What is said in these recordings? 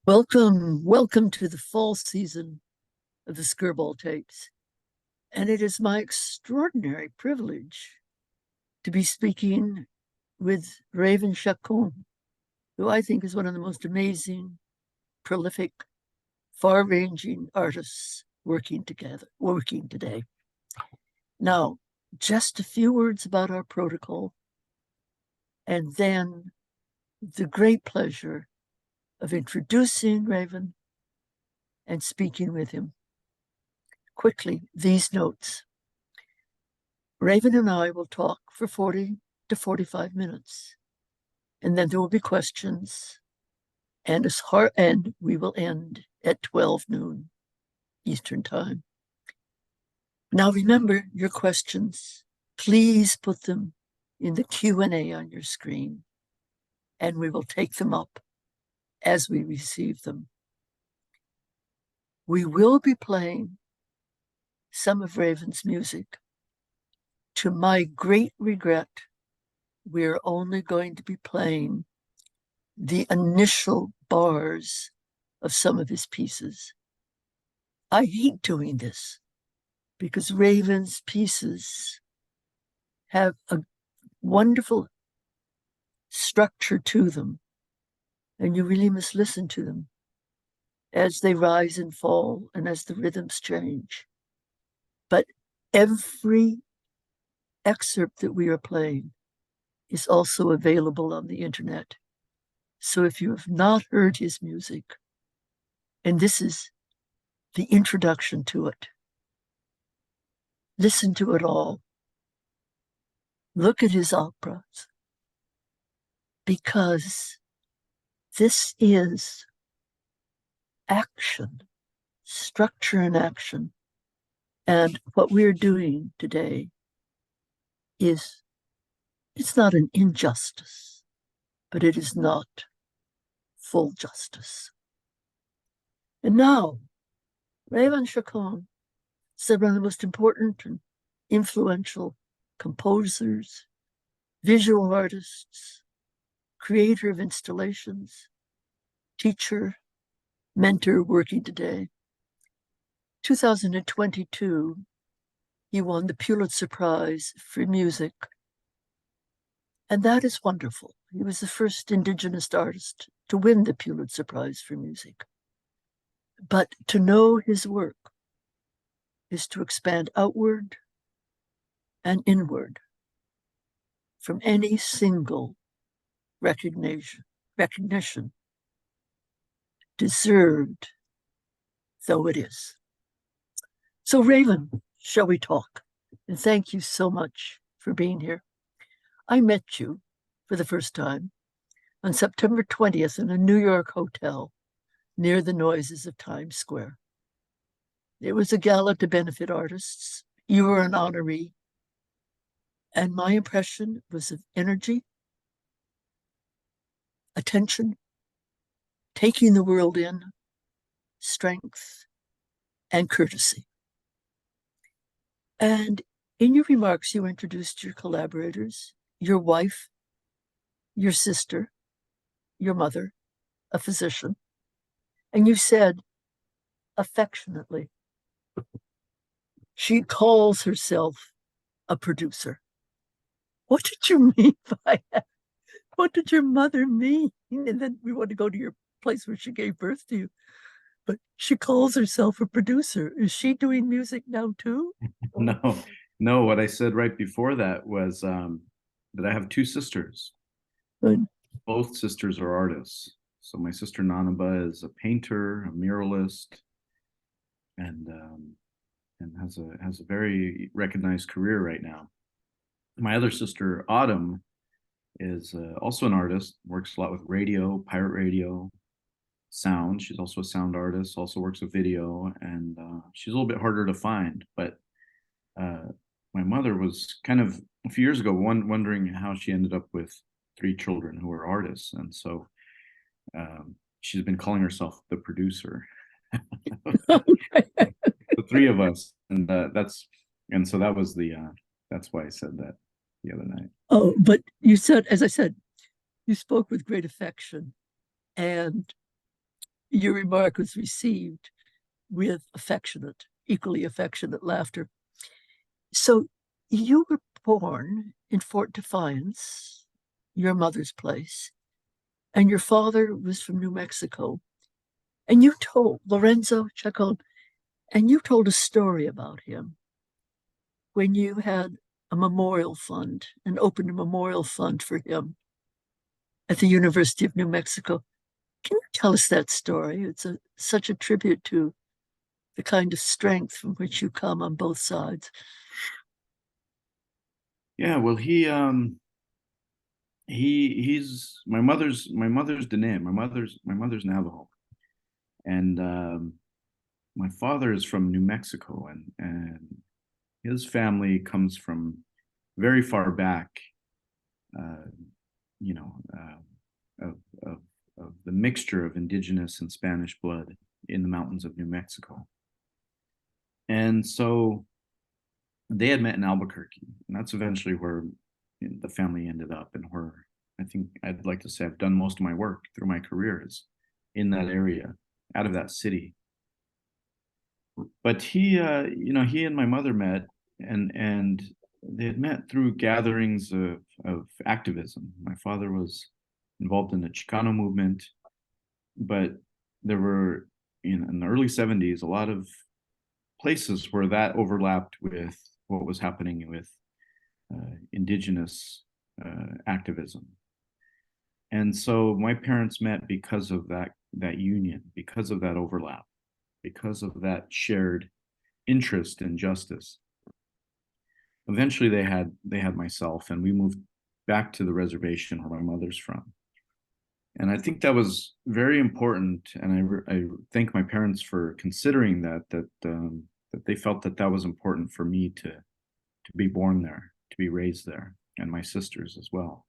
Welcome to the fall season of the Skirball Tapes. And it is my extraordinary privilege to be speaking with Raven Chacon, who I think is one of the most amazing, prolific, far-ranging artists working today. Now, just a few words about our protocol, and then the great pleasure of introducing Raven and speaking with him. Quickly, these notes. Raven and I will talk for 40 to 45 minutes, and then there will be questions, and we will end at 12 noon Eastern Time. Now remember your questions. Please put them in the Q&A on your screen, and we will take them up as we receive them. We will be playing some of Raven's music. To my great regret, we're only going to be playing the initial bars of some of his pieces. I hate doing this because Raven's pieces have a wonderful structure to them, and you really must listen to them as they rise and fall and as the rhythms change. But every excerpt that we are playing is also available on the internet. So if you have not heard his music, and this is the introduction to it, listen to it all. Look at his operas, because this is action, structure and action. And what we're doing today is, it's not an injustice, but it is not full justice. And now, Raven Chacon is one of the most important and influential composers, visual artists, creator of installations, teacher, mentor working today. 2022, he won the Pulitzer Prize for music. And that is wonderful. He was the first Indigenous artist to win the Pulitzer Prize for music. But to know his work is to expand outward and inward from any single recognition, deserved though it is. So Raven, shall we talk? And thank you so much for being here. I met you for the first time on September 20th in a New York hotel near the noises of Times Square. It was a gala to benefit artists. You were an honoree. And my impression was of energy, attention, taking the world in, strength, and courtesy. And in your remarks, you introduced your collaborators, your wife, your sister, your mother, a physician, and you said affectionately, she calls herself a producer. What did you mean by that? What did your mother mean? And then we want to go to your place where she gave birth to you. But she calls herself a producer. Is she doing music now too? No. What I said right before that was that I have two sisters. But Both sisters are artists. So my sister Nanaba is a painter, a muralist, and has a very recognized career right now. My other sister Autumn is also an artist. Works a lot with radio, pirate radio, sound. She's also a sound artist. Also works with video, and she's a little bit harder to find. But my mother was kind of a few years ago wondering how she ended up with three children who are artists, and so she's been calling herself the producer. The three of us, and so that was that's why I said that the other night. Oh, but you said, as I said, you spoke with great affection, and your remark was received with equally affectionate laughter. So you were born in Fort Defiance, your mother's place, and your father was from New Mexico. And you told Lorenzo Chacon, and you told a story about him when you had a memorial fund and opened a memorial fund for him at the University of New Mexico. Can you tell us that story? It's such a tribute to the kind of strength from which you come on both sides. Yeah, well, he's my mother's Dene, my mother's Navajo, and my father is from New Mexico, and his family comes from very far back, uh, you know, of, of of the mixture of indigenous and Spanish blood in the mountains of New Mexico. And so they had met in Albuquerque, and that's eventually where the family ended up, and where I think I'd like to say I've done most of my work through my career is in that area, out of that city. But he and my mother met, and they had met through gatherings of activism. My father was involved in the Chicano movement, but there were in the early 70s a lot of places where that overlapped with what was happening with indigenous activism. And so my parents met because of that union, because of that overlap, because of that shared interest in justice. Eventually they had myself, and we moved back to the reservation where my mother's from. And I think that was very important, and I thank my parents for considering that they felt that was important for me to be born there, to be raised there, and my sisters as well.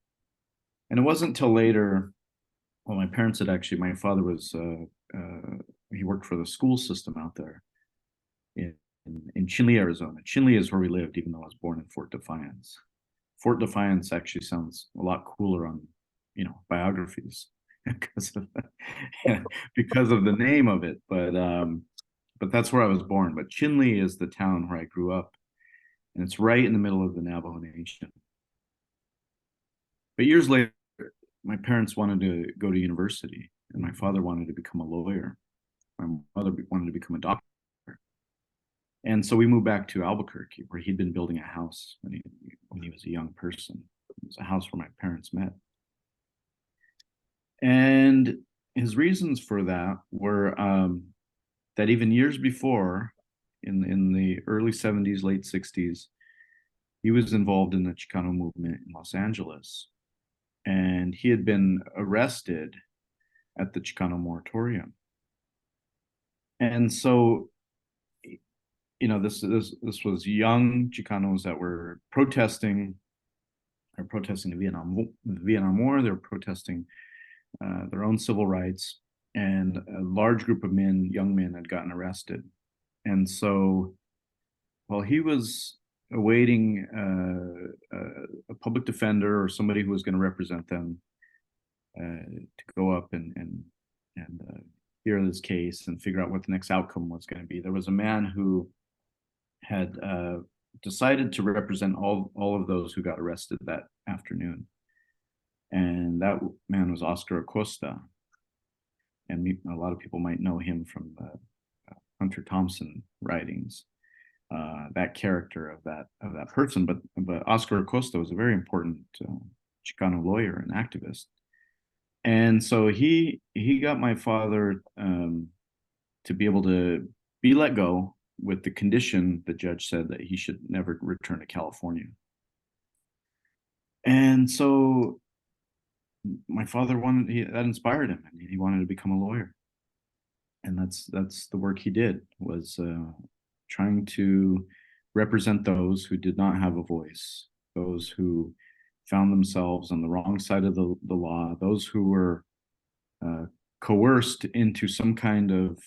And it wasn't until later, well, my parents had actually, my father was, he worked for the school system out there in Chinle, Arizona. Chinle is where we lived, even though I was born in Fort Defiance. Fort Defiance actually sounds a lot cooler on, biographies because of yeah, because of the name of it. But that's where I was born. But Chinle is the town where I grew up, and it's right in the middle of the Navajo Nation. But years later, my parents wanted to go to university, and my father wanted to become a lawyer. My mother wanted to become a doctor. And so we moved back to Albuquerque, where he'd been building a house when he was a young person. It was a house where my parents met. And his reasons for that were that even years before, in the early 70s, late 60s, he was involved in the Chicano movement in Los Angeles. And he had been arrested at the Chicano moratorium. And so, this was young Chicanos that were protesting. They're protesting the Vietnam War. They're protesting their own civil rights, and a large group of young men, had gotten arrested. And so, while he was awaiting a public defender or somebody who was going to represent them to go up and hear this case and figure out what the next outcome was going to be, there was a man who had decided to represent all of those who got arrested that afternoon. And that man was Oscar Acosta. And a lot of people might know him from the Hunter Thompson writings, that character of that person. But Oscar Acosta was a very important Chicano lawyer and activist. And so he got my father to be able to be let go, with the condition the judge said that he should never return to California. And so my father that inspired him, and he wanted to become a lawyer. And that's the work he did, was trying to represent those who did not have a voice, those who found themselves on the wrong side of the law, those who were coerced into some kind of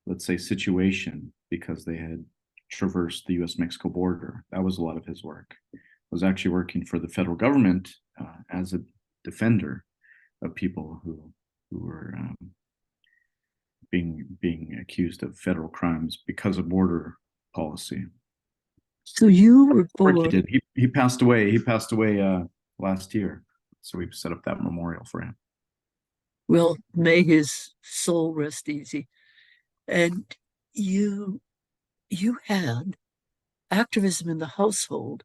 let's say situation because they had traversed the U.S.-Mexico border. That was a lot of his work. Was actually working for the federal government as a defender of people who were being accused of federal crimes because of border policy. So you were Or he born, did. He passed away. He passed away last year. So we've set up that memorial for him. well, may his soul rest easy. And you you had activism in the household,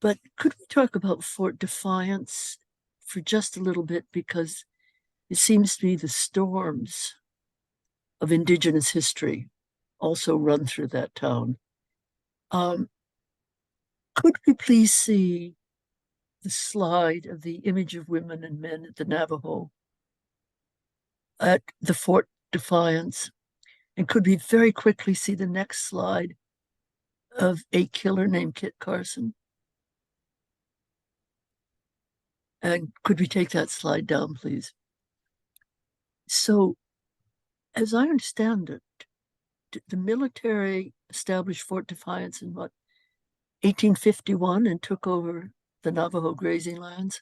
but could we talk about Fort Defiance for just a little bit? Because it seems to me the storms of Indigenous history also run through that town. Um, could we please see the slide of the image of women and men at the Navajo at the Fort Defiance? And could we very quickly see the next slide of a killer named Kit Carson? And could we take that slide down, please? So, as I understand it, the military established Fort Defiance in what, 1851, and took over the Navajo grazing lands?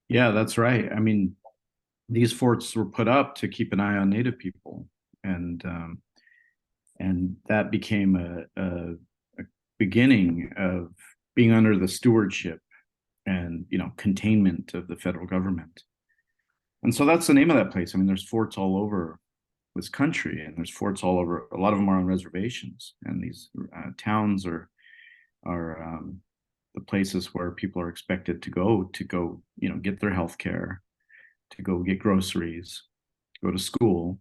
Yeah, that's right. I mean, these forts were put up to keep an eye on Native people, and that became a beginning of being under the stewardship and containment of the federal government. And so that's the name of that place. I mean, there's forts all over this country, and there's forts all over. A lot of them are on reservations, and these towns are the places where people are expected to go get their health care, to go get groceries, to go to school.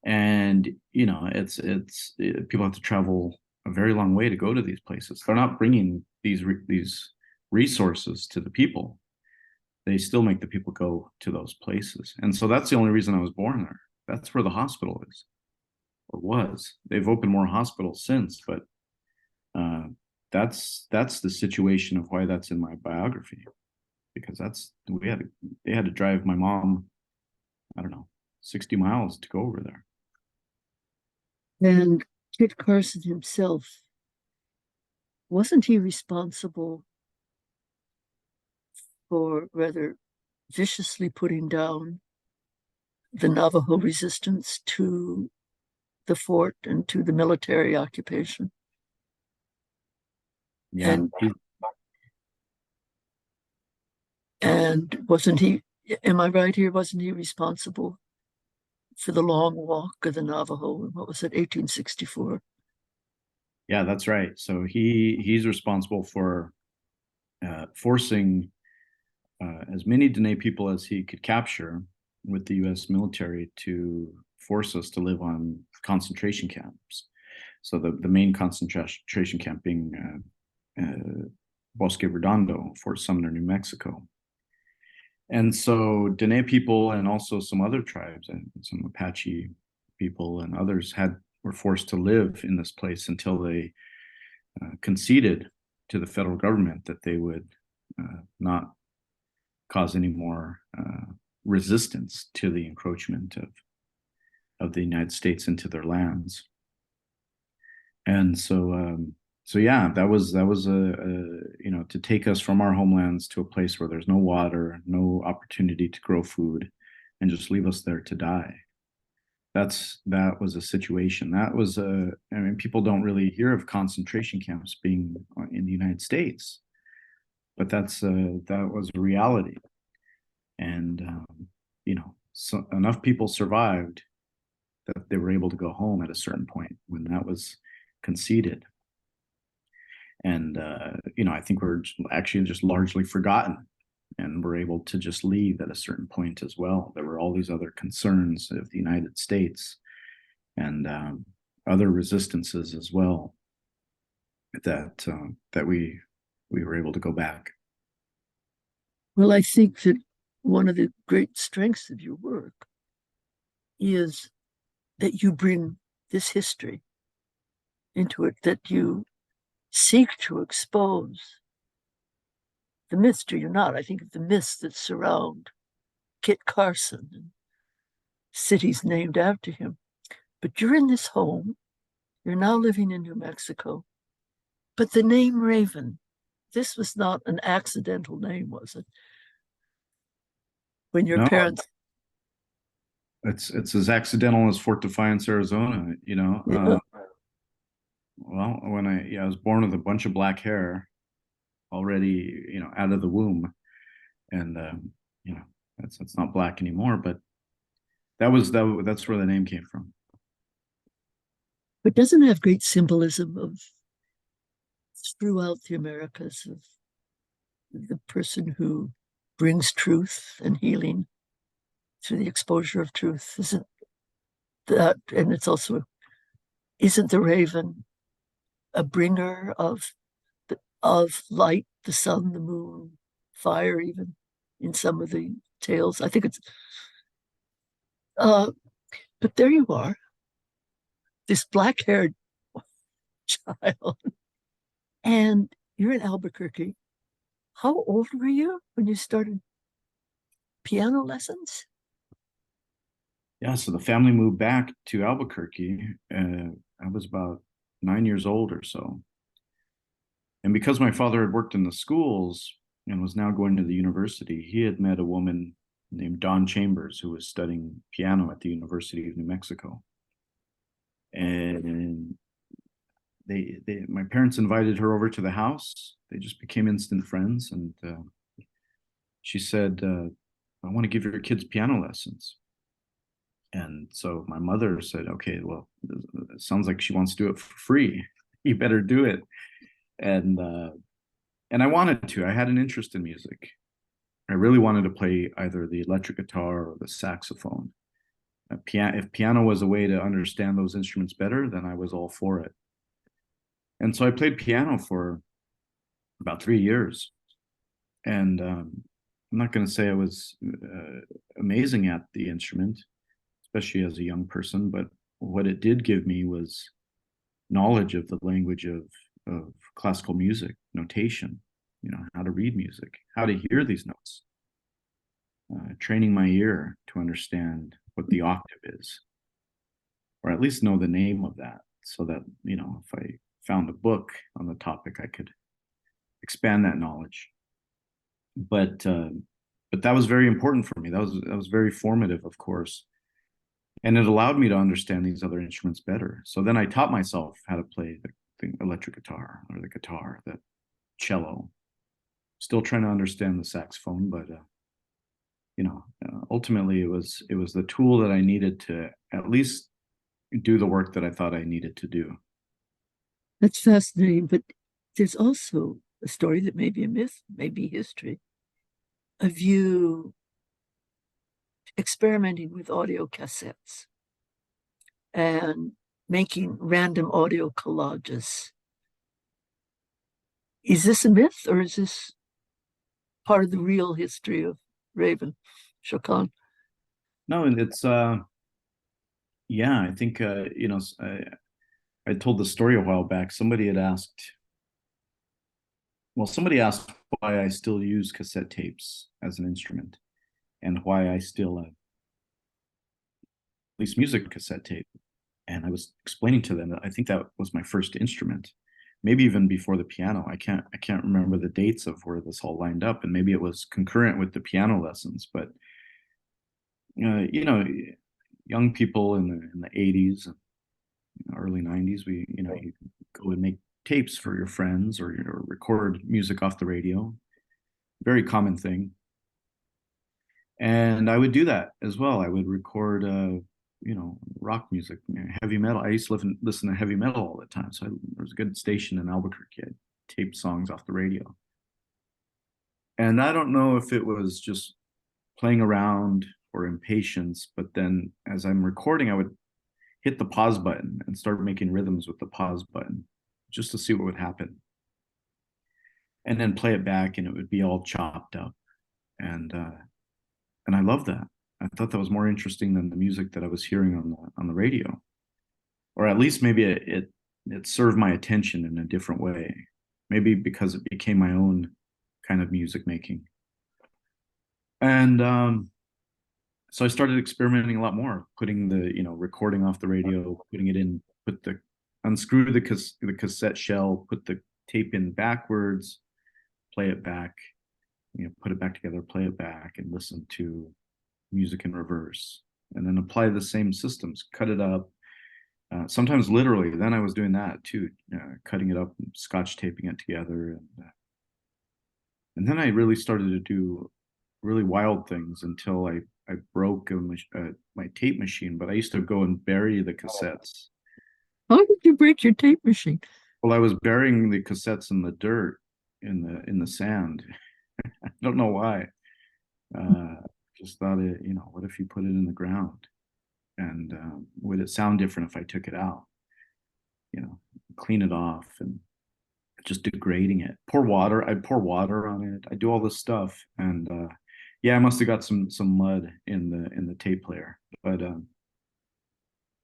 And people have to travel a very long way to go to these places. They're not bringing these resources to the people. They still make the people go to those places. And so that's the only reason I was born there. That's where the hospital is, or was. They've opened more hospitals since, but uh, that's the situation of why that's in my biography, because they had to drive my mom, I don't know, 60 miles to go over there. And Kit Carson himself, wasn't he responsible for rather viciously putting down the Navajo resistance to the fort and to the military occupation? Yeah, And wasn't he, am I right here? Wasn't he responsible for the long walk of the Navajo? What was it, 1864? yeah, that's right. So he's responsible for forcing as many Dene people as he could capture with the U.S. military to force us to live on concentration camps. So the main concentration camp being Bosque Redondo, Fort Sumner, New Mexico. And so Dene people and also some other tribes and some Apache people and others were forced to live in this place until they conceded to the federal government that they would not cause any more resistance to the encroachment of the United States into their lands. And so yeah, that was to take us from our homelands to a place where there's no water, no opportunity to grow food, and just leave us there to die. That was a situation. I mean, people don't really hear of concentration camps being in the United States, but that was a reality. And so enough people survived that they were able to go home at a certain point when that was conceded. And I think we're actually just largely forgotten, and we're able to just leave at a certain point as well. There were all these other concerns of the United States and other resistances as well that we were able to go back. Well, I think that one of the great strengths of your work is that you bring this history into it, that you seek to expose the myths, do you not? I think of the myths that surround Kit Carson and cities named after him. But you're in this home, you're now living in New Mexico. But the name Raven, this was not an accidental name, was it? When your No, parents It's as accidental as Fort Defiance, Arizona. Yeah. Well, when I was born with a bunch of black hair already, out of the womb, and you know, that's not black anymore. But that's where the name came from. But doesn't it have great symbolism of throughout the Americas of the person who brings truth and healing through the exposure of truth? Isn't that, and it's also, isn't the raven a bringer of light, the sun, the moon, fire, even in some of the tales? I think it's, uh, but there you are, this black haired child, and you're in Albuquerque. How old were you when you started piano lessons? Yeah, so the family moved back to Albuquerque. I was about 9 years old or so. And because my father had worked in the schools and was now going to the university, he had met a woman named Dawn Chambers who was studying piano at the University of New Mexico. And my parents invited her over to the house. They just became instant friends. And she said, I want to give your kids piano lessons. And so my mother said, okay, well, it sounds like she wants to do it for free. You better do it. And I wanted to. I had an interest in music. I really wanted to play either the electric guitar or the saxophone. If piano was a way to understand those instruments better, then I was all for it. And so I played piano for about 3 years. And I'm not going to say I was amazing at the instrument, especially as a young person, but what it did give me was knowledge of the language of classical music, notation, how to read music, how to hear these notes, training my ear to understand what the octave is, or at least know the name of that, so that, if I found a book on the topic, I could expand that knowledge. But that was very important for me. That was very formative, of course. And it allowed me to understand these other instruments better. So then I taught myself how to play the electric guitar or the guitar, the cello. Still trying to understand the saxophone, but ultimately it was the tool that I needed to at least do the work that I thought I needed to do. That's fascinating. But there's also a story that may be a myth, maybe history, of you experimenting with audio cassettes and making random audio collages. Is this a myth, or is this part of the real history of Raven Chacon? No, and it's yeah, I think I told the story a while back. Somebody asked why I still use cassette tapes as an instrument and why I still release music cassette tape. And I was explaining to them that I think that was my first instrument, maybe even before the piano. I can't remember the dates of where this all lined up, and maybe it was concurrent with the piano lessons. But uh, you know, young people in the 80s, early 90s, you go and make tapes for your friends or record music off the radio. Very common thing. And I would do that as well. I would record rock music, heavy metal. I used to listen to heavy metal all the time. So there was a good station in Albuquerque. I taped songs off the radio. And I don't know if it was just playing around or impatience, but then as I'm recording, I would hit the pause button and start making rhythms with the pause button just to see what would happen. And then play it back and it would be all chopped up. And I love that. I thought that was more interesting than the music that I was hearing on the radio, or at least maybe it served my attention in a different way. Maybe because it became my own kind of music making. And so I started experimenting a lot more, putting the recording off the radio, putting it in, unscrew the cassette shell, put the tape in backwards, play it back, put it back together, play it back, and listen to music in reverse. and then apply the same systems, cut it up, sometimes literally. Then I was doing that too, cutting it up, and scotch taping it together, and then I really started to do really wild things until I broke my tape machine. But I used to go and bury the cassettes. How did you break your tape machine? Well, I was burying the cassettes in the dirt, in the sand. I don't know why. Just thought what if you put it in the ground, and would it sound different if I took it out? You know, clean it off and just degrading it. Pour water. I'd pour water on it. I do all this stuff, and yeah, I must have got some mud in the tape player. But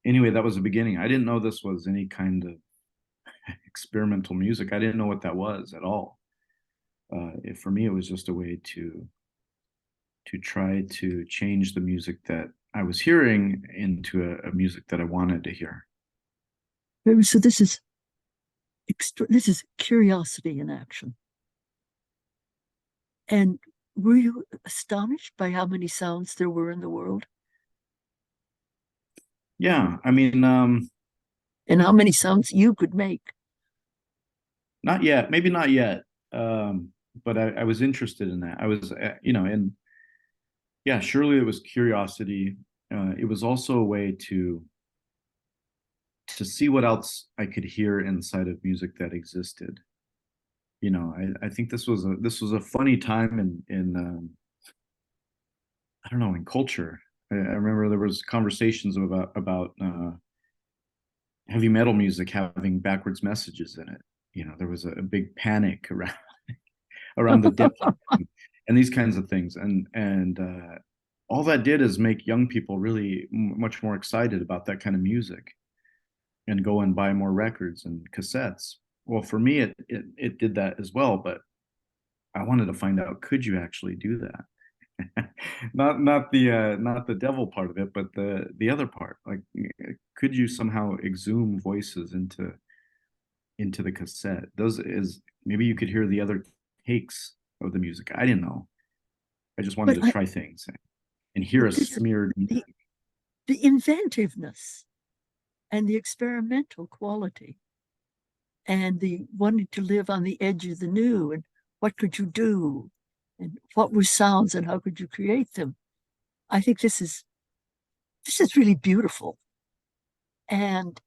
anyway, that was the beginning. I didn't know this was any kind of experimental music. I didn't know what that was at all. For me, it was just a way to try to change the music that I was hearing into a music that I wanted to hear. So this is curiosity in action. And were you astonished by how many sounds there were in the world? Yeah, I mean, And how many sounds you could make? not yet, maybe not yet. But I was interested in that. I was, and yeah, surely it was curiosity. It was also a way to see what else I could hear inside of music that existed. I think this was a funny time in I don't know, in culture. I remember there was conversations about heavy metal music having backwards messages in it. There was a big panic around the dip and these kinds of things, and all that did is make young people really much more excited about that kind of music and go and buy more records and cassettes. Well, for me, it did that as well, but I wanted to find out, could you actually do that? Not the devil part of it, but the other part. Like, could you somehow exhume voices into the cassette? Those is maybe you could hear the other takes of the music. I didn't know. I just wanted But to try things and hear a this smeared. the inventiveness and the experimental quality and the wanting to live on the edge of the new, and what could you do, and what were sounds and how could you create them. I think this is really beautiful. And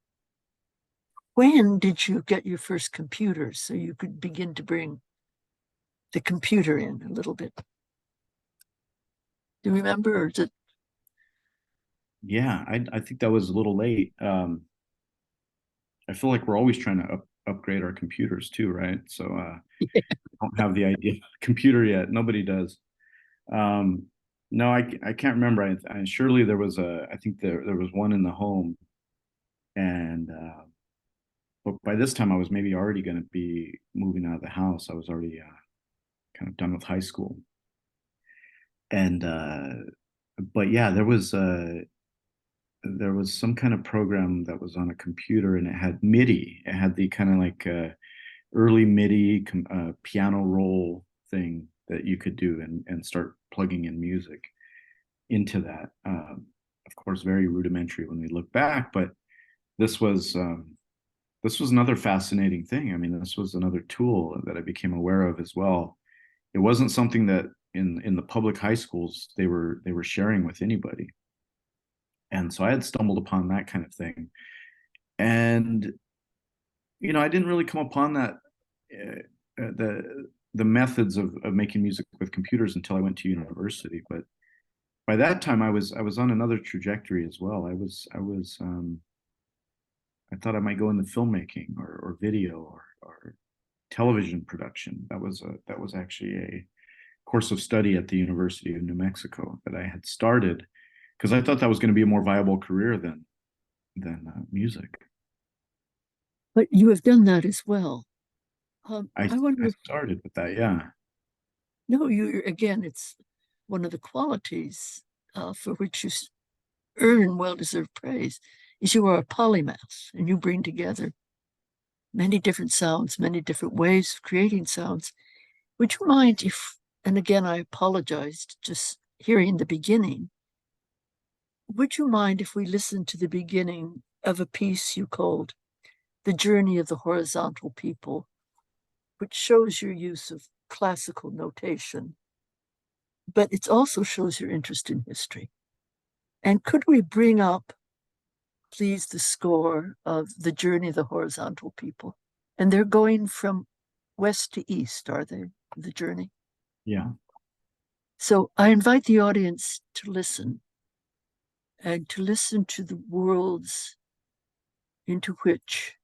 when did you get your first computers so you could begin to bring the computer in a little bit? Do you remember, or is it? Yeah, I think that was a little late. I feel like we're always trying to upgrade our computers too, right? So I don't have the idea computer yet. Nobody does. Um, no, I can't remember. Surely there was I think there was one in the home, and but by this time I was maybe already going to be moving out of the house. I was already kind of done with high school, and but yeah, there was some kind of program that was on a computer, and it had MIDI. It had the kind of like early MIDI piano roll thing that you could do and start plugging in music into that. Of course, very rudimentary when we look back, but this was another fascinating thing. I mean, this was another tool that I became aware of as well. It wasn't something that in the public high schools they were sharing with anybody, and so I had stumbled upon that kind of thing, and I didn't really come upon that the methods of making music with computers until I went to university. But by that time, I was on another trajectory as well. I thought I might go into filmmaking or video or television production. That was actually a course of study at the University of New Mexico that I had started because I thought that was going to be a more viable career than music. But you have done that as well. I I wonder I if, started with that, yeah. no, you again, it's one of the qualities for which you earn well-deserved praise is you are a polymath and you bring together many different sounds, many different ways of creating sounds. Would you mind if, and again, I apologized just hearing the beginning, would you mind if we listened to the beginning of a piece you called The Journey of the Horizontal People, which shows your use of classical notation, but it also shows your interest in history? And could we bring up, please, the score of The Journey of the Horizontal People? And they're going from west to east, are they? The journey. Yeah. So I invite the audience to listen and to listen to the worlds into which,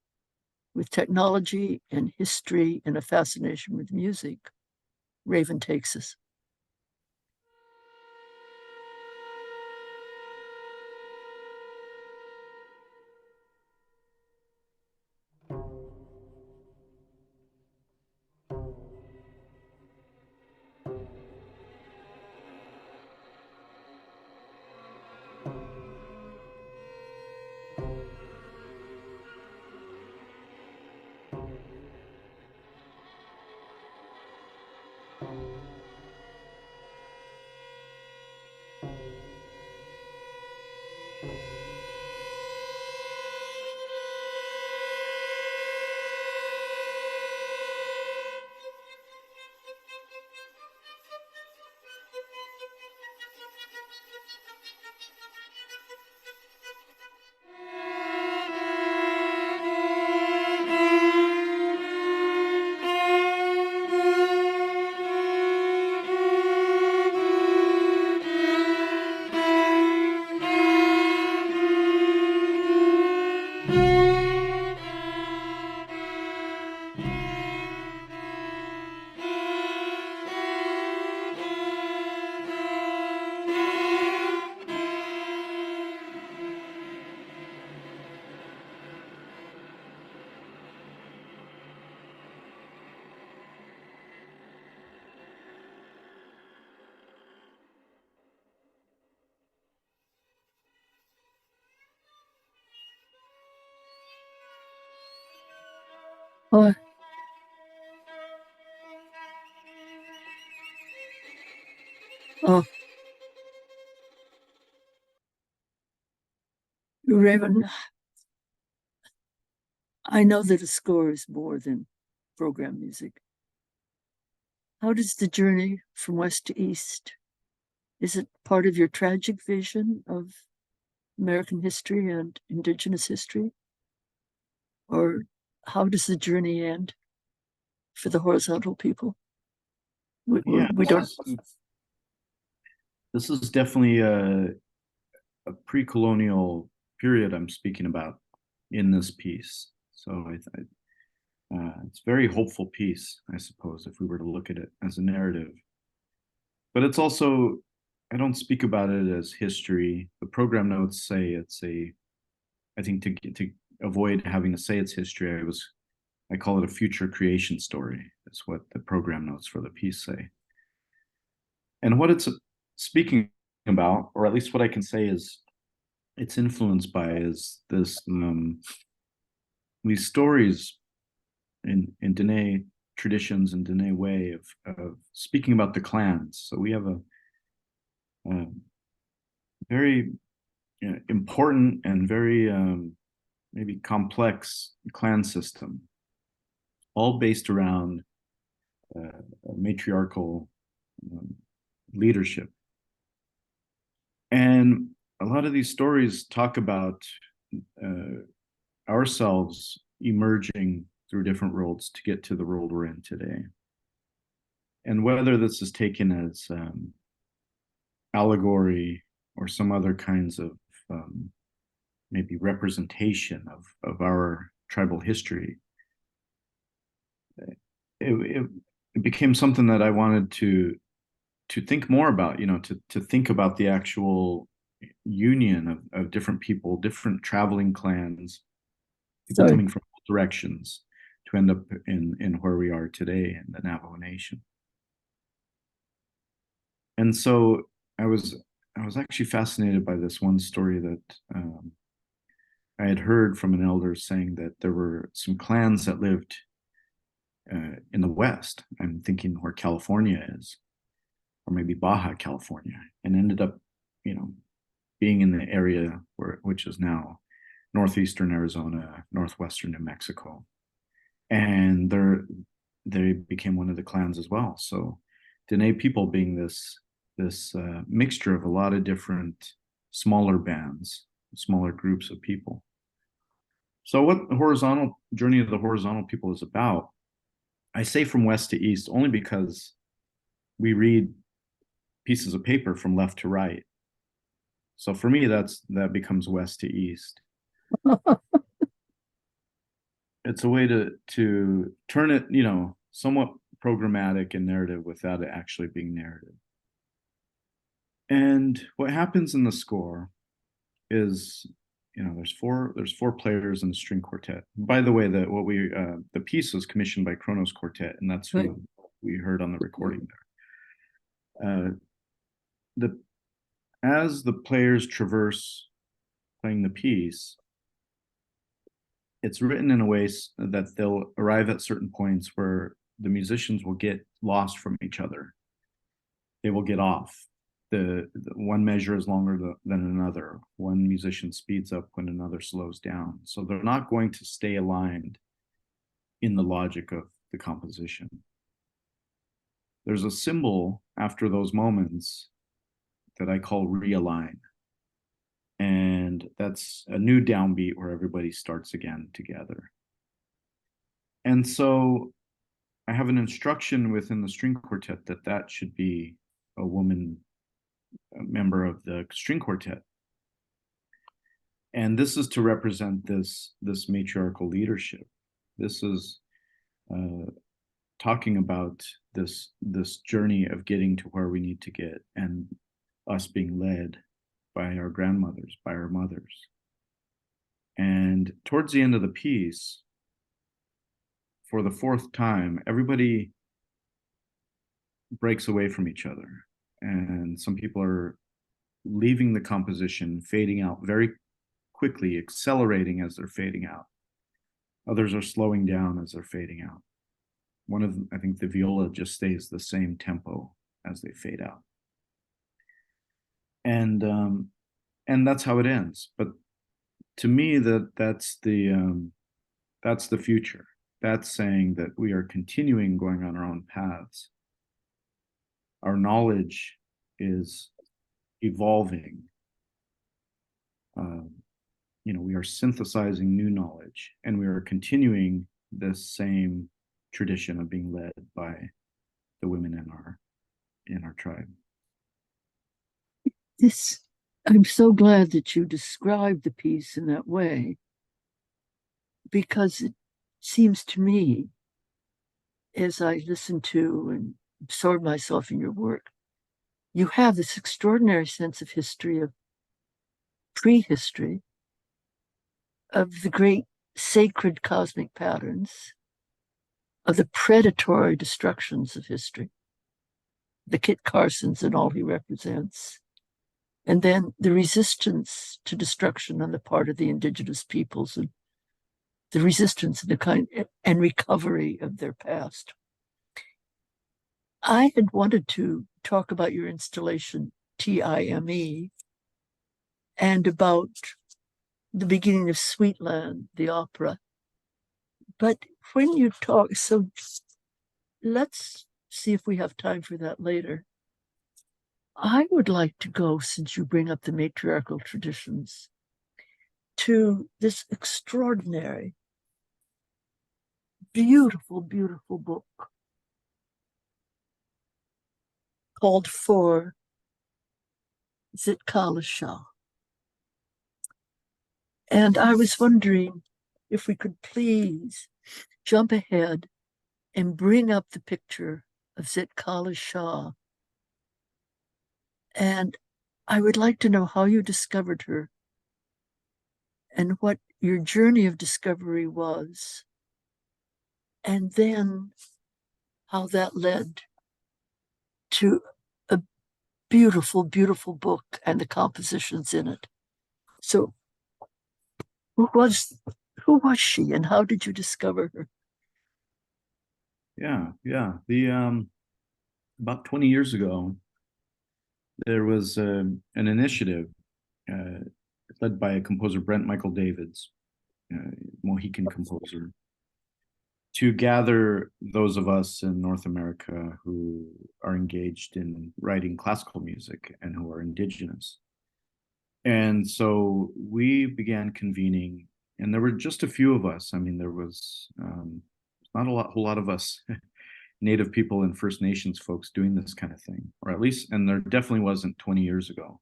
with technology and history and a fascination with music, Raven takes us. Oh, oh, Raven, I know that a score is more than program music. How does the journey from west to east, is it part of your tragic vision of American history and Indigenous history? Or how does the journey end for the horizontal people? Yeah. We don't. This is definitely a pre-colonial period I'm speaking about in this piece. So it's a very hopeful piece, I suppose, if we were to look at it as a narrative. But it's also, I don't speak about it as history. The program notes say it's a, I think to avoid having to say it's history, I call it a future creation story. That's what the program notes for the piece say. And what it's speaking about, or at least what I can say is it's influenced by, is this these stories in Dene traditions and Dene way of speaking about the clans. So we have a very important and very maybe complex clan system, all based around matriarchal um, leadership. And a lot of these stories talk about uh, ourselves emerging through different worlds to get to the world we're in today. And whether this is taken as allegory or some other kinds of maybe representation of our tribal history, it became something that I wanted to think more about, to think about the actual union of different people, different traveling clans, people Sorry. coming from all directions to end up in where we are today in the Navajo Nation. And so I was I was actually fascinated by this one story that I had heard from an elder saying that there were some clans that lived in the West. I'm thinking where California is, or maybe Baja California, and ended up, you know, being in the area which is now northeastern Arizona, northwestern New Mexico, and they became one of the clans as well. So Dene people being this mixture of a lot of different smaller bands, smaller groups of people. So what the horizontal journey of the horizontal people is about, I say from west to east only because we read pieces of paper from left to right. So for me, that becomes west to east. It's a way to turn it, somewhat programmatic and narrative without it actually being narrative. And what happens in the score is, there's four players in the string quartet. By the way, the piece was commissioned by Kronos Quartet, and that's who Right. we heard on the recording there. The As the players traverse playing the piece, it's written in a way that they'll arrive at certain points where the musicians will get lost from each other. They will get off. The one measure is longer than another. One musician speeds up when another slows down. So they're not going to stay aligned in the logic of the composition. There's a symbol after those moments that I call realign. And that's a new downbeat where everybody starts again together. And so I have an instruction within the string quartet that should be a woman, a member of the string quartet. And this is to represent this matriarchal leadership. This is talking about this journey of getting to where we need to get, and us being led by our grandmothers, by our mothers. And towards the end of the piece, for the fourth time, everybody breaks away from each other. And some people are leaving the composition, fading out very quickly, accelerating as they're fading out. Others are slowing down as they're fading out. I think the viola just stays the same tempo as they fade out. And that's how it ends. But to me, that's the future. That's saying that we are continuing going on our own paths. Our knowledge is evolving. We are synthesizing new knowledge, and we are continuing this same tradition of being led by the women in our tribe. I'm so glad that you described the piece in that way, because it seems to me, as I listen to and absorb myself in your work, you have this extraordinary sense of history, of prehistory, of the great sacred cosmic patterns, of the predatory destructions of history, the Kit Carsons and all he represents, and then the resistance to destruction on the part of the indigenous peoples, and the resistance and recovery of their past. I had wanted to talk about your installation, Time, and about the beginning of Sweetland, the opera. But when you talk, so let's see if we have time for that later. I would like to go, since you bring up the matriarchal traditions, to this extraordinary, beautiful, beautiful book called For Zitkala Shah. And I was wondering if we could please jump ahead and bring up the picture of Zitkala Shah. And I would like to know how you discovered her and what your journey of discovery was, and then how that led to a beautiful, beautiful book and the compositions in it. So who was she, and how did you discover her? Yeah. The about 20 years ago, there was an initiative, uh, led by composer Brent Michael Davids, Mohican composer, to gather those of us in North America who are engaged in writing classical music and who are indigenous. And so we began convening, and there were just a few of us. I mean, there was not a whole lot of us Native people and First Nations folks doing this kind of thing, or at least, and there definitely wasn't 20 years ago.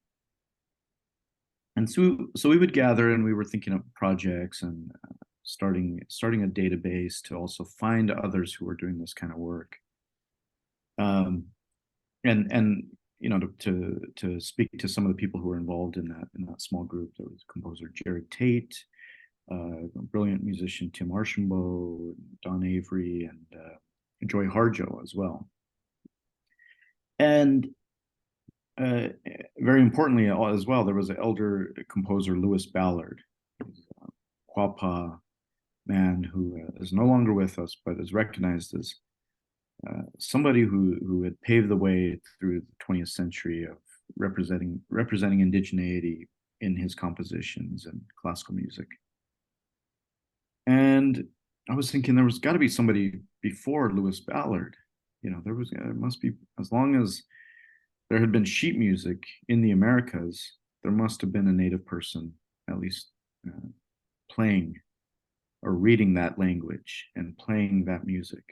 And so we would gather, and we were thinking of projects and starting a database to also find others who were doing this kind of work. And you know, to speak to some of the people who were involved in that small group, there was composer Jared Tate, brilliant musician Tim Archambault, Don Avery, and Joy Harjo as well. And very importantly as well, there was an elder composer, Louis Ballard, a Quapaw man who is no longer with us, but is recognized as somebody who had paved the way through the 20th century of representing indigeneity in his compositions and classical music. And I was thinking there was got to be somebody before Louis Ballard. You know, there must be, as long as there had been sheet music in the Americas, there must have been a Native person at least playing or reading that language and playing that music.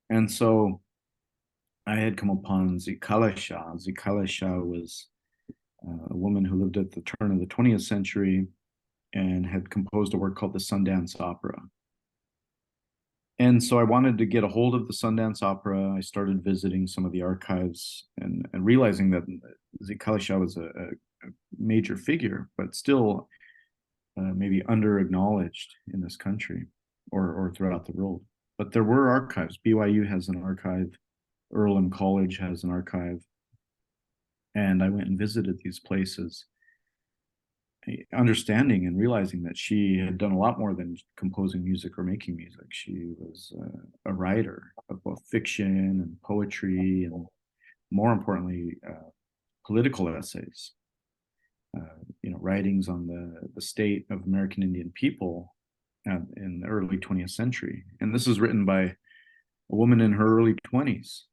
And so I had come upon Zikalasha. Zikalasha was a woman who lived at the turn of the 20th century and had composed a work called the Sundance Opera. And so I wanted to get a hold of the Sundance Opera. I started visiting some of the archives and realizing that Zikalasha was a major figure, but still maybe under-acknowledged in this country or throughout the world. But there were archives. BYU has an archive. Earlham College has an archive. And I went and visited these places, understanding and realizing that she had done a lot more than composing music or making music. She was a writer of both fiction and poetry, and more importantly, political essays. You know, writings on the state of American Indian people in the early 20th century. And this is written by a woman in her early 20s,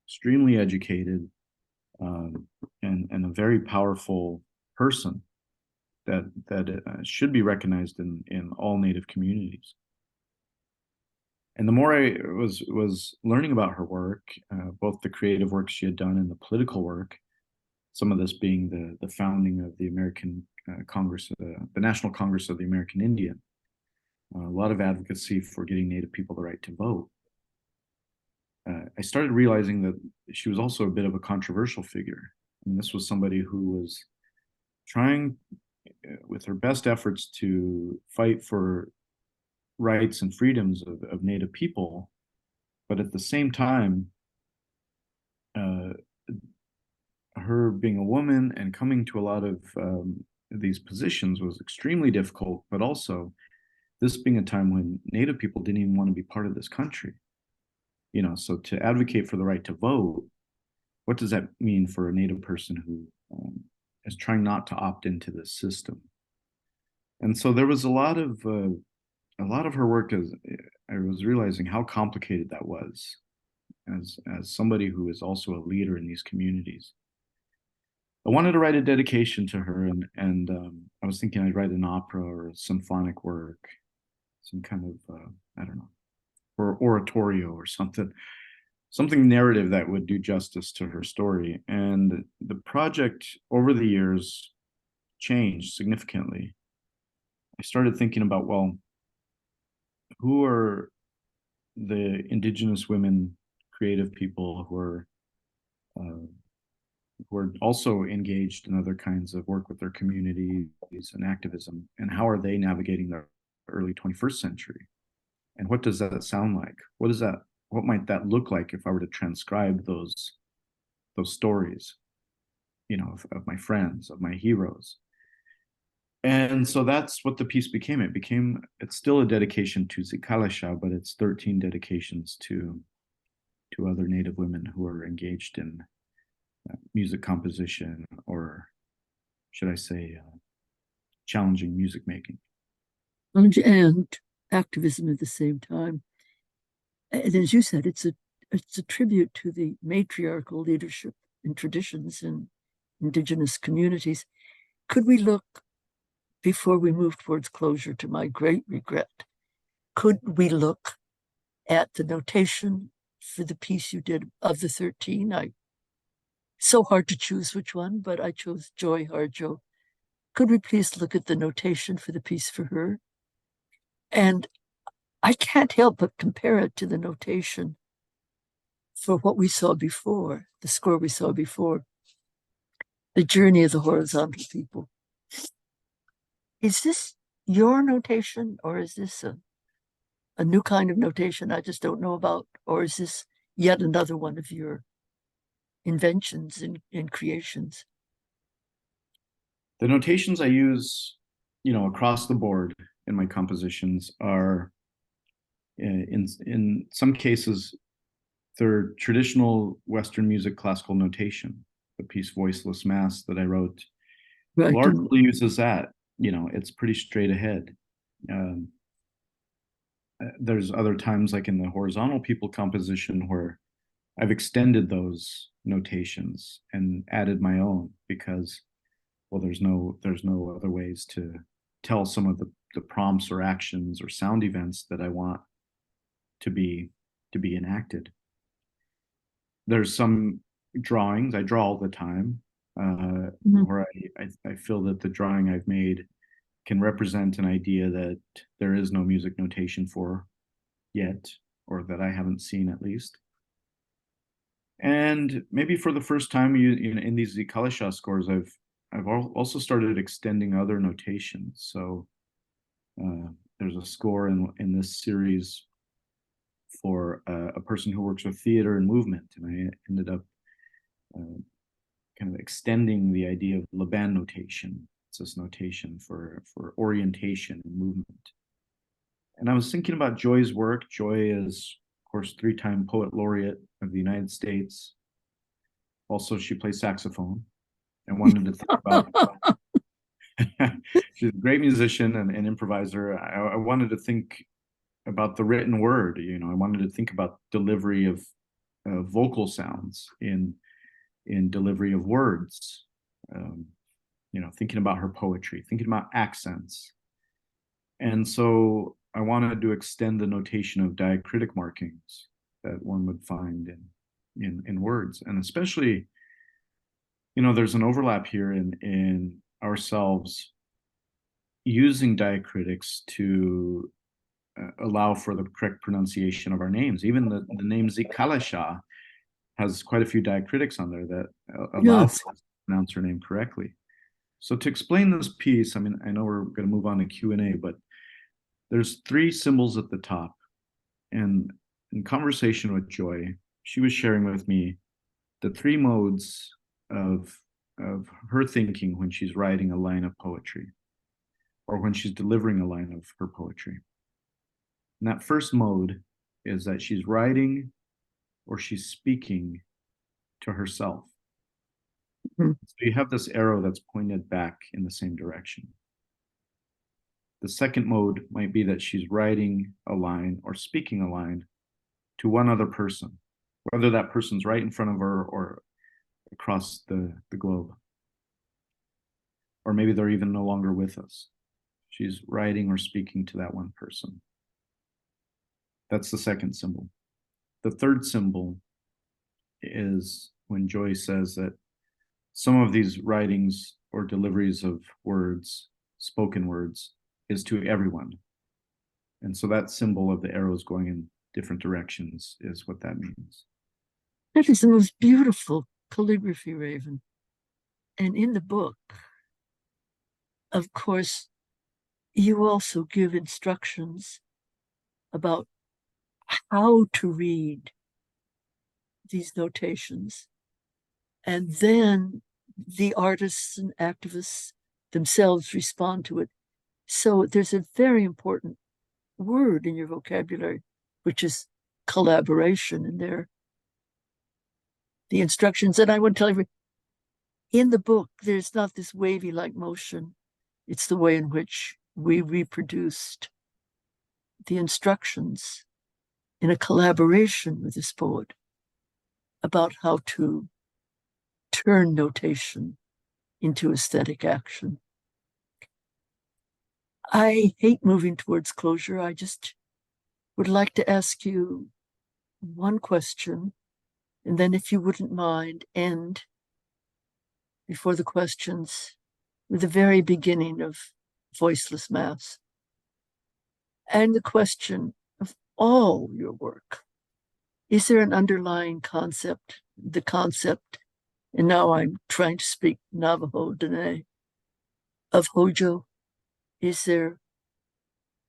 extremely educated, and a very powerful person that should be recognized in all Native communities. And the more I was learning about her work, both the creative work she had done and the political work, some of this being the founding of the American Congress, the National Congress of the American Indian, a lot of advocacy for getting Native people the right to vote. I started realizing that she was also a bit of a controversial figure. And this was somebody who was trying with her best efforts to fight for rights and freedoms of Native people, but at the same time, her being a woman and coming to a lot of these positions was extremely difficult, but also this being a time when Native people didn't even want to be part of this country. You know, so to advocate for the right to vote, what does that mean for a Native person who is trying not to opt into this system? And so there was a lot of her work. As I was realizing how complicated that was, as somebody who is also a leader in these communities. I wanted to write a dedication to her, and I was thinking I'd write an opera or a symphonic work, some kind of I don't know, or oratorio or something narrative that would do justice to her story. And the project over the years changed significantly. I started thinking about, well, who are the indigenous women, creative people who are also engaged in other kinds of work with their communities and activism, and how are they navigating the early 21st century? And what does that sound like? What might that look like if I were to transcribe those stories, you know, of my friends, of my heroes? And so that's what the piece became. It's still a dedication to Zikalasha, but it's 13 dedications to other Native women who are engaged in music composition or should I say, challenging music making. And activism at the same time. And as you said, it's a tribute to the matriarchal leadership and traditions in indigenous communities. Could we look, before we move towards closure, to my great regret, could we look at the notation for the piece you did of the 13? So hard to choose which one, but I chose Joy Harjo. Could we please look at the notation for the piece for her? And I can't help but compare it to the notation for what we saw before, the score we saw before, The Journey of the Horizontal People. Is this your notation, or is this a new kind of notation I just don't know about? Or is this yet another one of your inventions and creations? The notations I use, across the board in my compositions are, in some cases, they're traditional Western music classical notation. The piece Voiceless Mass that I wrote Right. largely uses that. It's pretty straight ahead. Um, there's other times, like in the Horizontal People composition, where I've extended those notations and added my own because, well, there's no other ways to tell some of the prompts or actions or sound events that I want to be enacted. There's some drawings I draw all the time, where I feel that the drawing I've made can represent an idea that there is no music notation for yet, or that I haven't seen at least. And maybe for the first time, in these Zikalisha scores, I've also started extending other notations. So there's a score in this series for a person who works with theater and movement, and I ended up kind of extending the idea of Laban notation. It's this notation for orientation and movement. And I was thinking about Joy's work. Joy is, of course, 3-time poet laureate of the United States. Also, she plays saxophone. And wanted to think about. She's a great musician and improviser. I wanted to think about the written word. I wanted to think about delivery of vocal sounds in delivery of words. Thinking about her poetry, thinking about accents. And so I wanted to extend the notation of diacritic markings that one would find in words. And especially, there's an overlap here in ourselves using diacritics to allow for the correct pronunciation of our names. Even the name Zikalisha has quite a few diacritics on there that allow for us to pronounce her name correctly. So to explain this piece, I know we're going to move on to Q&A, but there's 3 symbols at the top. And in conversation with Joy, she was sharing with me the 3 modes of her thinking when she's writing a line of poetry, or when she's delivering a line of her poetry. And that first mode is that she's writing or she's speaking to herself. So you have this arrow that's pointed back in the same direction. The second mode might be that she's writing a line or speaking a line to one other person, whether that person's right in front of her or across the globe. Or maybe they're even no longer with us. She's writing or speaking to that one person. That's the second symbol. The third symbol is when Joy says that some of these writings or deliveries of words, spoken words, is to everyone. And so that symbol of the arrows going in different directions is what that means. That is the most beautiful calligraphy, Raven. And in the book, of course, you also give instructions about how to read these notations. And then the artists and activists themselves respond to it. So there's a very important word in your vocabulary, which is collaboration in there. The instructions, and I would tell everyone, in the book, there's not this wavy like motion. It's the way in which we reproduced the instructions in a collaboration with this poet about how to turn notation into aesthetic action. I hate moving towards closure. I just would like to ask you one question, and then if you wouldn't mind, end before the questions with the very beginning of Voiceless Mass. And the question of all your work, is there an underlying concept, the concept, and now I'm trying to speak Navajo Dene, of Hojo? Is there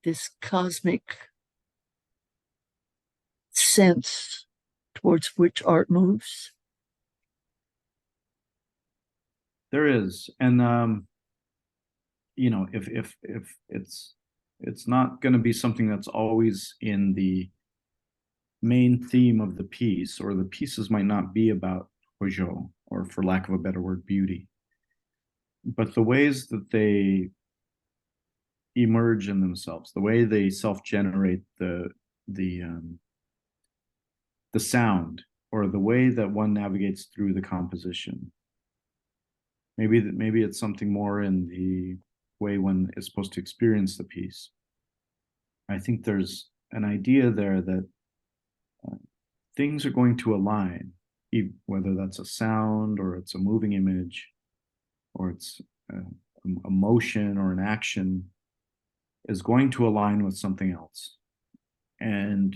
this cosmic sense towards which art moves? There is, and if it's not going to be something that's always in the main theme of the piece, or the pieces might not be about Hojo, or for lack of a better word, beauty, but the ways that they emerge in themselves, the way they self-generate the sound, or the way that one navigates through the composition. Maybe it's something more in the way one is supposed to experience the piece. I think there's an idea there that things are going to align, whether that's a sound, or it's a moving image, or it's a motion, or an action, is going to align with something else. And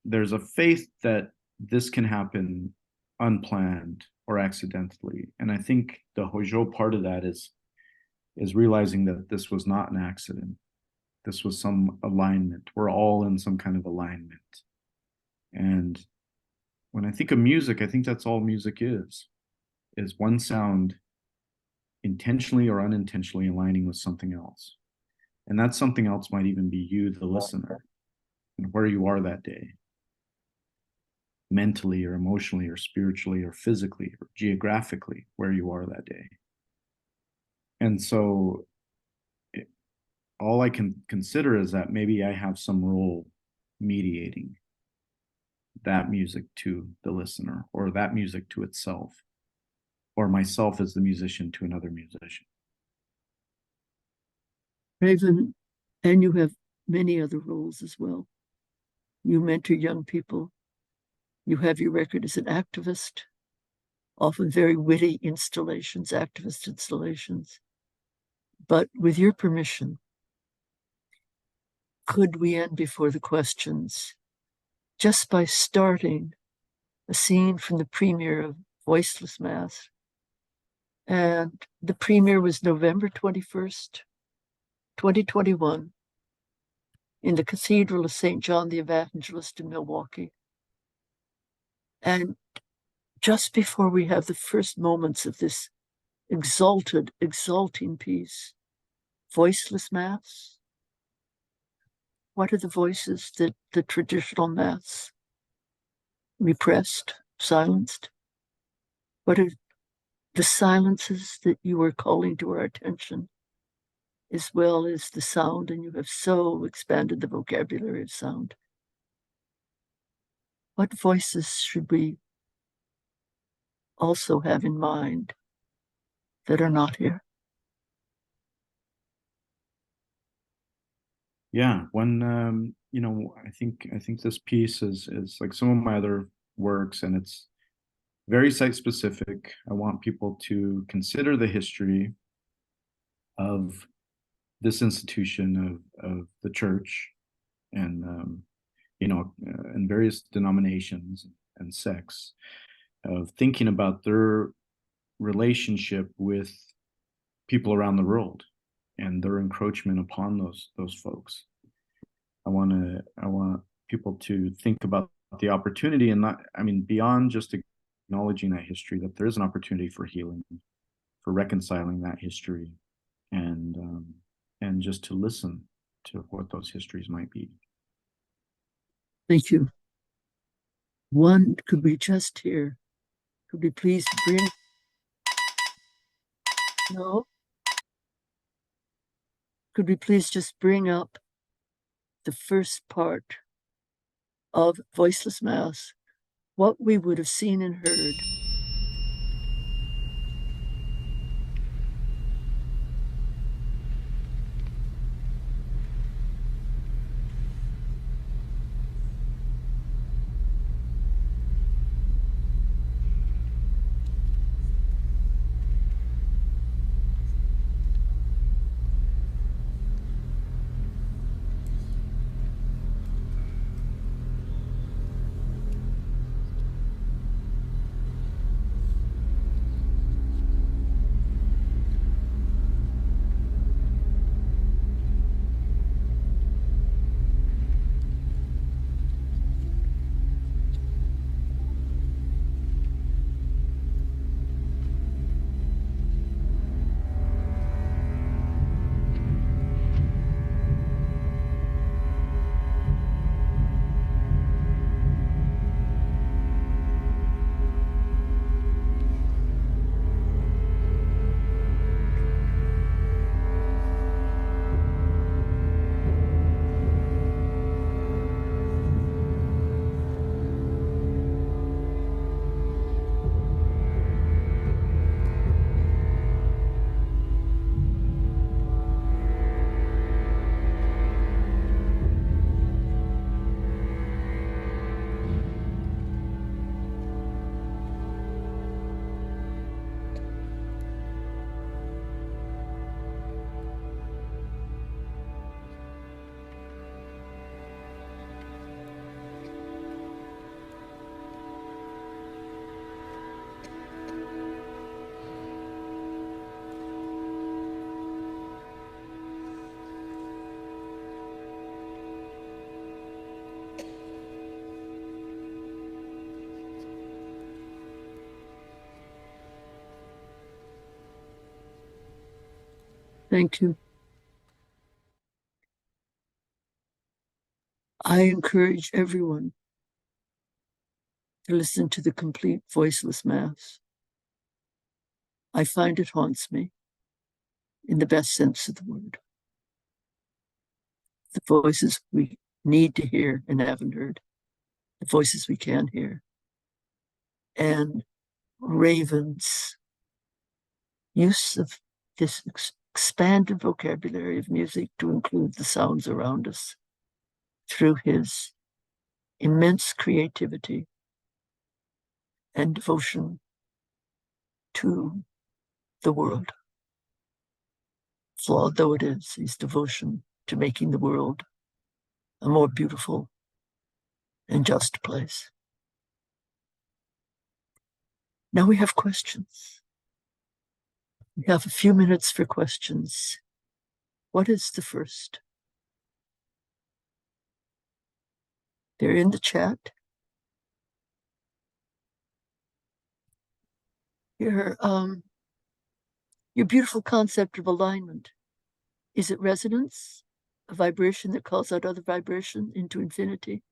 there's a faith that this can happen unplanned or accidentally. And I think the Hojo part of that is realizing that this was not an accident. This was some alignment. We're all in some kind of alignment. And when I think of music, I think that's all music is one sound intentionally or unintentionally aligning with something else. And that something else might even be you, the listener, and where you are that day, mentally or emotionally or spiritually or physically or geographically, where you are that day. And so all I can consider is that maybe I have some role mediating that music to the listener, or that music to itself, or myself as the musician to another musician. Raven, and you have many other roles as well. You mentor young people. You have your record as an activist, often very witty installations, activist installations. But with your permission, could we end before the questions just by starting a scene from the premiere of Voiceless Mass? And the premiere was November 21st, 2021, in the Cathedral of St. John the Evangelist in Milwaukee. And just before we have the first moments of this exalting piece, Voiceless Mass, what are the voices that the traditional Mass repressed, silenced? What are the silences that you are calling to our attention, as well as the sound? And you have so expanded the vocabulary of sound. What voices should we also have in mind that are not here? Yeah, when I think this piece is like some of my other works, and it's very site specific. I want people to consider the history of this institution of the church, and in various denominations and sects, of thinking about their relationship with people around the world and their encroachment upon those folks. I want people to think about the opportunity, and not, I mean, beyond just acknowledging that history, that there is an opportunity for healing, for reconciling that history, and just to listen to what those histories might be. Thank you. One, could we just hear, could we please bring No? Could we please just bring up the first part of Voiceless Mass, what we would have seen and heard? Thank you. I encourage everyone to listen to the complete Voiceless Mass. I find it haunts me in the best sense of the word. The voices we need to hear and haven't heard, the voices we can hear, and Raven's use of this expanded vocabulary of music to include the sounds around us through his immense creativity and devotion to the world. Flawed though it is, his devotion to making the world a more beautiful and just place. Now we have questions. We have a few minutes for questions. What is the first? They're in the chat. Your beautiful concept of alignment. Is it resonance, a vibration that calls out other vibration into infinity,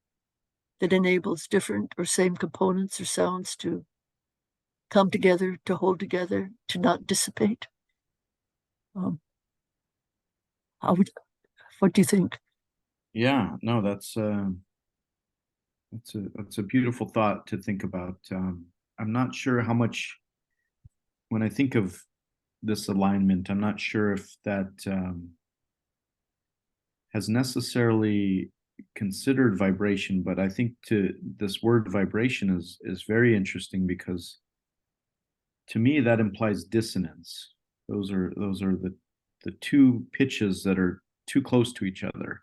that enables different or same components or sounds to come together, to hold together, to not dissipate? What do you think? Yeah, no, that's a beautiful thought to think about. I'm not sure how much, when I think of this alignment, I'm not sure if that has necessarily considered vibration, but I think to this word vibration is very interesting, because to me that implies dissonance. Those are the two pitches that are too close to each other,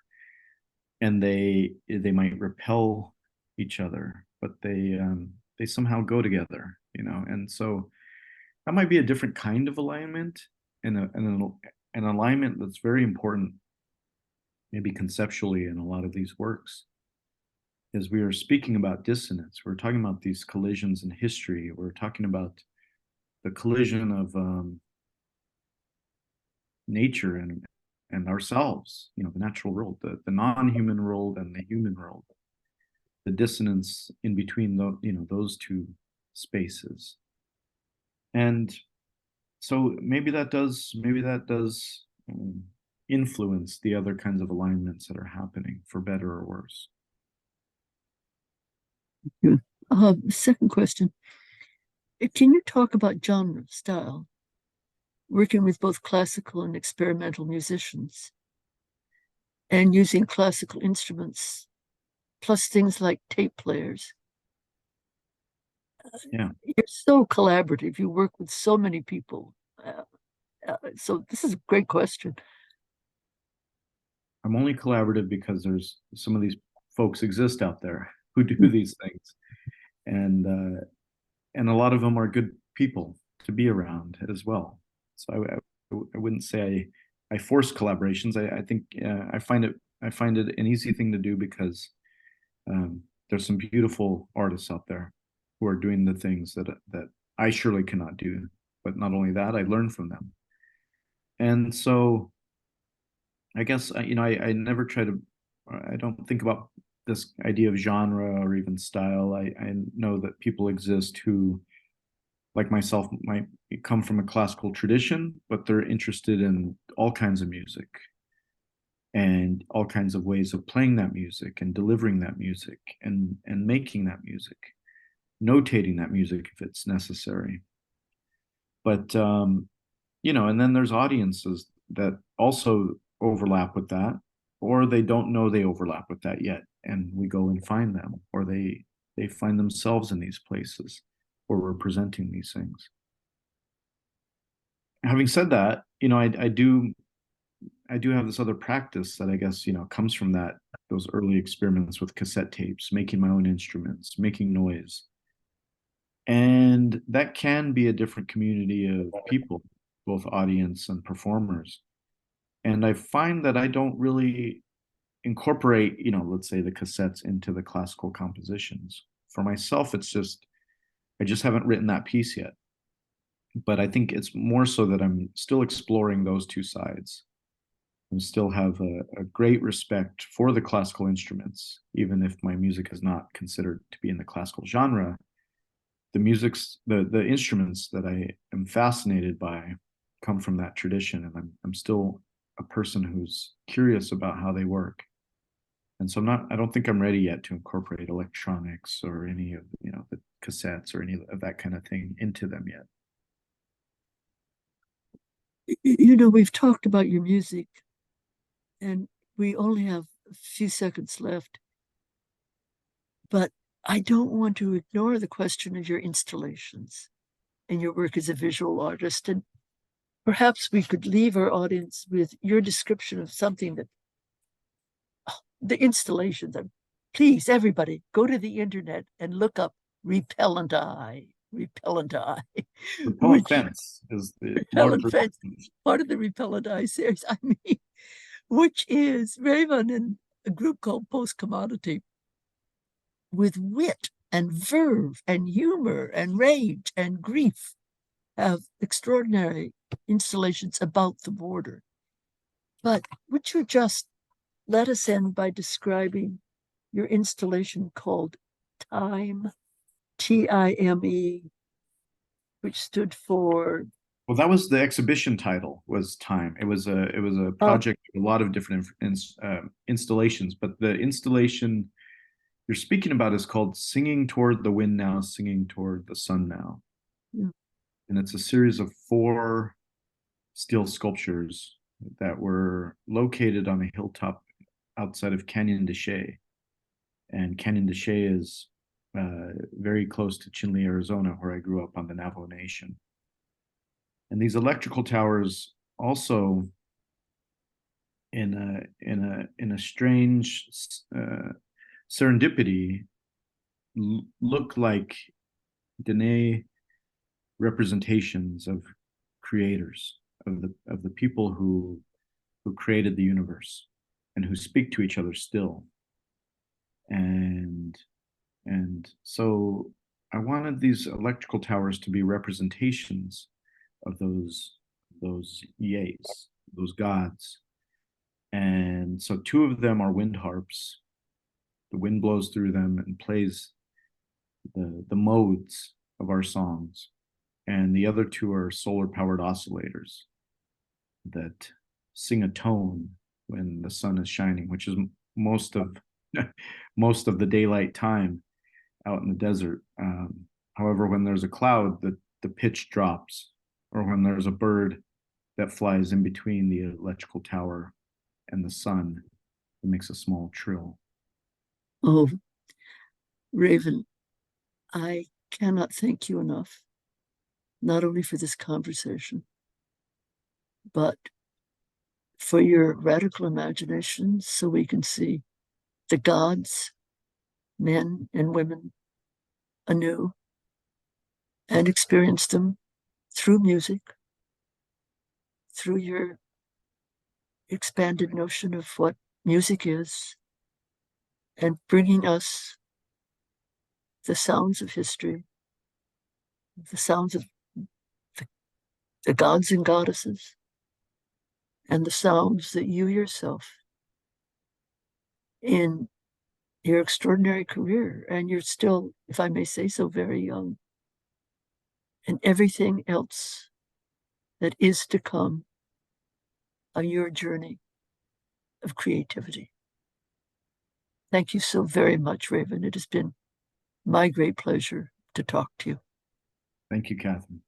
and they might repel each other, but they somehow go together, you know. And so that might be a different kind of alignment, and an alignment that's very important, maybe conceptually, in a lot of these works. As we are speaking about dissonance, we're talking about these collisions in history. We're talking about the collision of nature and ourselves, you know, the natural world, the non-human world and the human world, the dissonance in between those two spaces. And so maybe that does influence the other kinds of alignments that are happening for better or worse. Good. Second question. Can you talk about genre style, working with both classical and experimental musicians and using classical instruments plus things like tape players? Yeah, You're so collaborative. You work with so many people. So this is a great question. I'm only collaborative because there's some of these folks exist out there who do these things, and and a lot of them are good people to be around as well. So I wouldn't say I force collaborations. I think I find it an easy thing to do because there's some beautiful artists out there who are doing the things that I surely cannot do. But not only that, I learn from them. And so I guess I never try to. I don't think about this idea of genre or even style. I know that people exist who, like myself, might come from a classical tradition, but they're interested in all kinds of music and all kinds of ways of playing that music and delivering that music and making that music, notating that music if it's necessary. But and then there's audiences that also overlap with that, or they don't know they overlap with that yet, and we go and find them, or they find themselves in these places or representing these things. Having said that, I do have this other practice that I guess comes from those early experiments with cassette tapes, making my own instruments, making noise, and that can be a different community of people, both audience and performers. And I find that I don't really incorporate, let's say the cassettes into the classical compositions. For myself, I just haven't written that piece yet. But I think it's more so that I'm still exploring those two sides and still have a great respect for the classical instruments, even if my music is not considered to be in the classical genre. The instruments that I am fascinated by come from that tradition, and I'm still a person who's curious about how they work. And so I don't think I'm ready yet to incorporate electronics or any of the cassettes or any of that kind of thing into them yet. We've talked about your music, and we only have a few seconds left, but I don't want to ignore the question of your installations and your work as a visual artist. And perhaps we could leave our audience with your description of something that the installations are. Please, everybody, go to the internet and look up repellent eye, repellent eye, Repellent which fence is the modern repellent fence, part of the repellent eye series. I mean, which is Raven and a group called Post Commodity with wit and verve and humor and rage and grief have extraordinary installations about the border. But would you just let us end by describing your installation called Time, Time, which stood for Well, that was the exhibition title, was Time. It was a project with a lot of different installations, but the installation you're speaking about is called Singing Toward the Wind Now, Singing Toward the Sun Now. yeah, And it's a series of four steel sculptures that were located on a hilltop outside of Canyon de Chelly. And Canyon de Chelly is very close to Chinle, Arizona, where I grew up on the Navajo Nation. And these electrical towers also, in a strange serendipity, look like Dene representations of creators, of the people who created the universe and who speak to each other still. And so I wanted these electrical towers to be representations of those yays, those gods. And so two of them are wind harps. The wind blows through them and plays the modes of our songs. and the other two are solar-powered oscillators that sing a tone when the sun is shining, which is most of most of the daylight time out in the desert. However, when there's a cloud, the pitch drops, or when there's a bird that flies in between the electrical tower and the sun, it makes a small trill. Oh, Raven, I cannot thank you enough, not only for this conversation, but for your radical imagination so we can see the gods, men and women, anew and experience them through music, through your expanded notion of what music is, and bringing us the sounds of history, the sounds of the gods and goddesses, and the sounds that you yourself, in your extraordinary career, and you're still, if I may say so, very young, and everything else that is to come on your journey of creativity. Thank you so very much, Raven. It has been my great pleasure to talk to you. Thank you, Catherine.